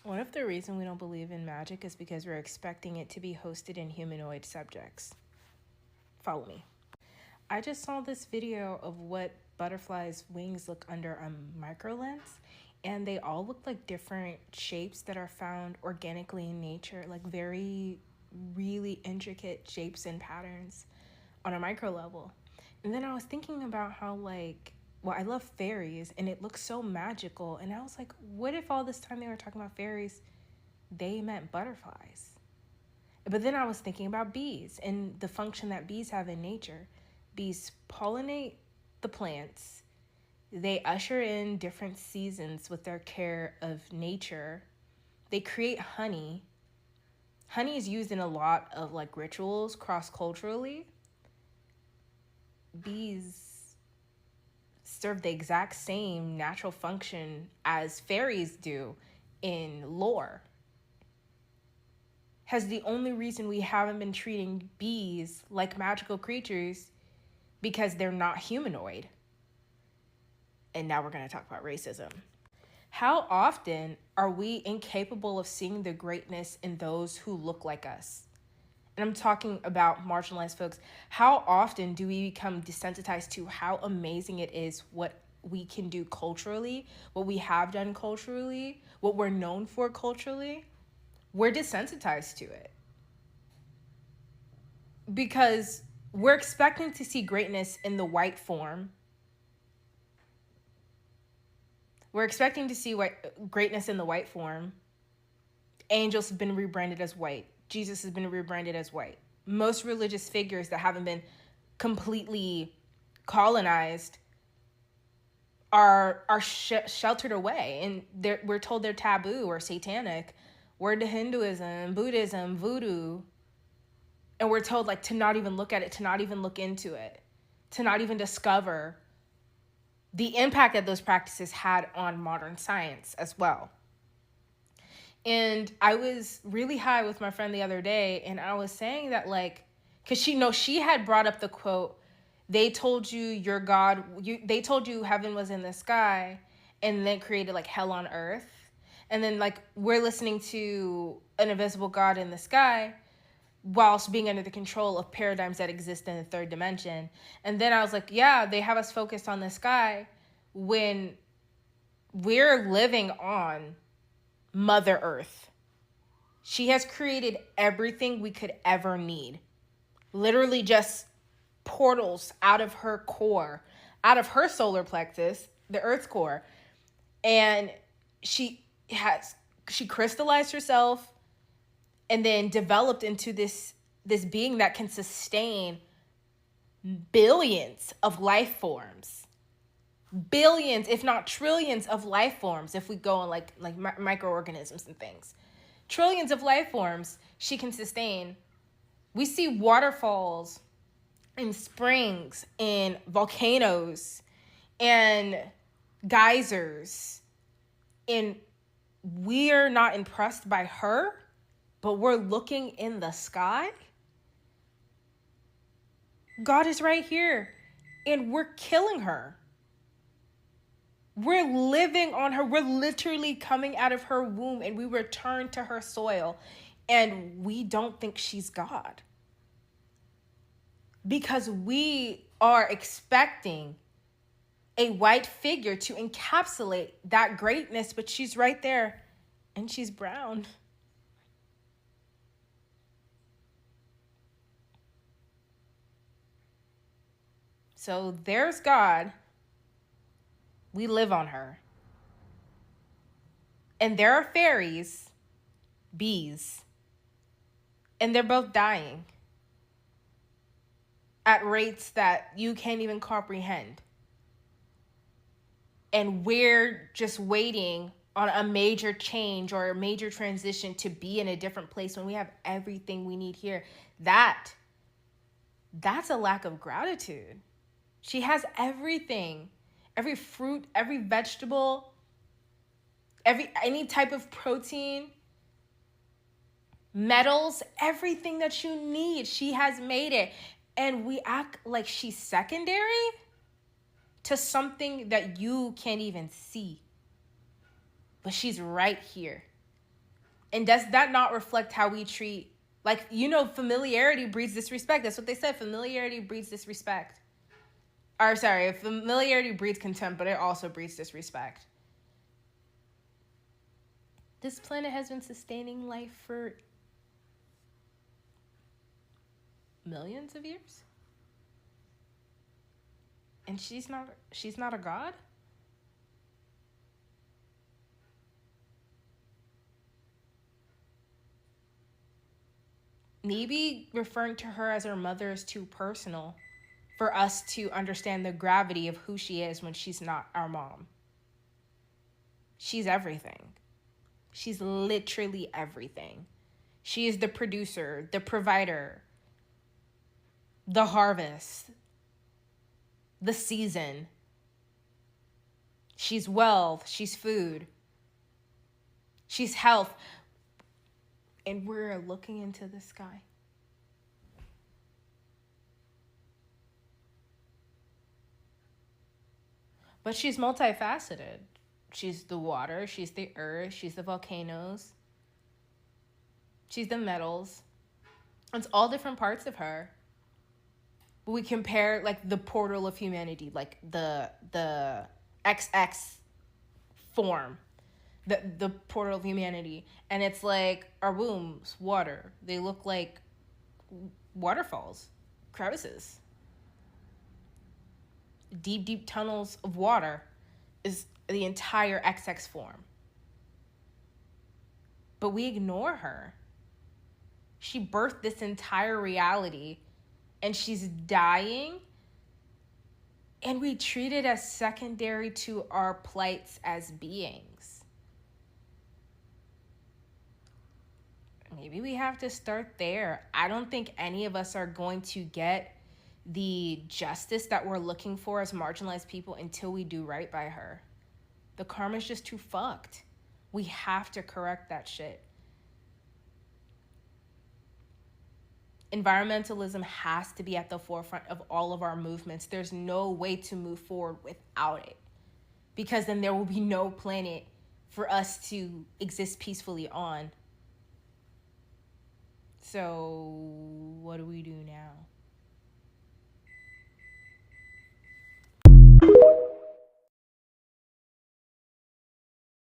What if the reason we don't believe in magic is because we're expecting it to be hosted in humanoid subjects? Follow me. I just saw this video of what butterflies' wings look under a micro lens, and they all look like different shapes that are found organically in nature, like very, really intricate shapes and patterns on a micro level. And then I was thinking about how, like, well, I love fairies and it looks so magical. And I was like, what if all this time they were talking about fairies, they meant butterflies? But then I was thinking about bees and the function that bees have in nature. Bees pollinate the plants, they usher in different seasons with their care of nature, they create honey. Honey is used in a lot of like rituals cross culturally. Bees serve the exact same natural function as fairies do in lore. Has the only reason we haven't been treating bees like magical creatures because they're not humanoid. And now we're going to talk about racism. How often are we incapable of seeing the greatness in those who look like us? And I'm talking about marginalized folks. How often do we become desensitized to how amazing it is what we can do culturally, what we have done culturally, what we're known for culturally? We're desensitized to it because we're expecting to see greatness in the white form. We're expecting to see greatness in the white form. Angels have been rebranded as white. Jesus has been rebranded as white. Most religious figures that haven't been completely colonized are sheltered away, and we're told they're taboo or satanic. Word to Hinduism, Buddhism, voodoo, and we're told like to not even look at it, to not even look into it, to not even discover the impact that those practices had on modern science as well. And I was really high with my friend the other day, and I was saying that, like, because she had brought up the quote, they told you your God, they told you heaven was in the sky, and then created like hell on earth. And then like we're listening to an invisible God in the sky whilst being under the control of paradigms that exist in the third dimension. And then I was like, yeah, they have us focused on the sky when we're living on Mother Earth. She has created everything we could ever need. Literally just portals out of her core, out of her solar plexus, the Earth's core. And she crystallized herself and then developed into this being that can sustain billions of life forms. Billions, if not trillions of life forms, if we go on like microorganisms and things. Trillions of life forms she can sustain. We see waterfalls and springs and volcanoes and geysers, and we're not impressed by her, but we're looking in the sky. God is right here, and we're killing her. We're living on her. We're literally coming out of her womb, and we return to her soil, and we don't think she's God. Because we are expecting a white figure to encapsulate that greatness, but she's right there, and she's brown. So there's God. We live on her. And there are fairies, bees, and they're both dying at rates that you can't even comprehend. And we're just waiting on a major change or a major transition to be in a different place when we have everything we need here. That's a lack of gratitude. She has everything. Every fruit, every vegetable, any type of protein, metals, everything that you need. She has made it. And we act like she's secondary to something that you can't even see. But she's right here. And does that not reflect how we treat, like, familiarity breeds disrespect. That's what they said. Familiarity breeds disrespect. Or sorry, familiarity breeds contempt, but it also breeds disrespect. This planet has been sustaining life for millions of years. And she's not a god? Maybe referring to her as her mother is too personal for us to understand the gravity of who she is when she's not our mom. She's everything. She's literally everything. She is the producer, the provider, the harvest, the season. She's wealth, she's food, she's health. And we're looking into the sky. But she's multifaceted. She's the water, she's the earth, she's the volcanoes, she's the metals. It's all different parts of her. But we compare like the portal of humanity, like the XX form. The portal of humanity, and it's like our wombs, water. They look like waterfalls, crevices, deep tunnels of water is the entire XX form. But we ignore her. She birthed this entire reality, and she's dying, and we treat it as secondary to our plights as beings. Maybe we have to start there. I don't think any of us are going to get the justice that we're looking for as marginalized people until we do right by her. The karma's just too fucked. We have to correct that shit. Environmentalism has to be at the forefront of all of our movements. There's no way to move forward without it, because then there will be no planet for us to exist peacefully on. So what do we do now?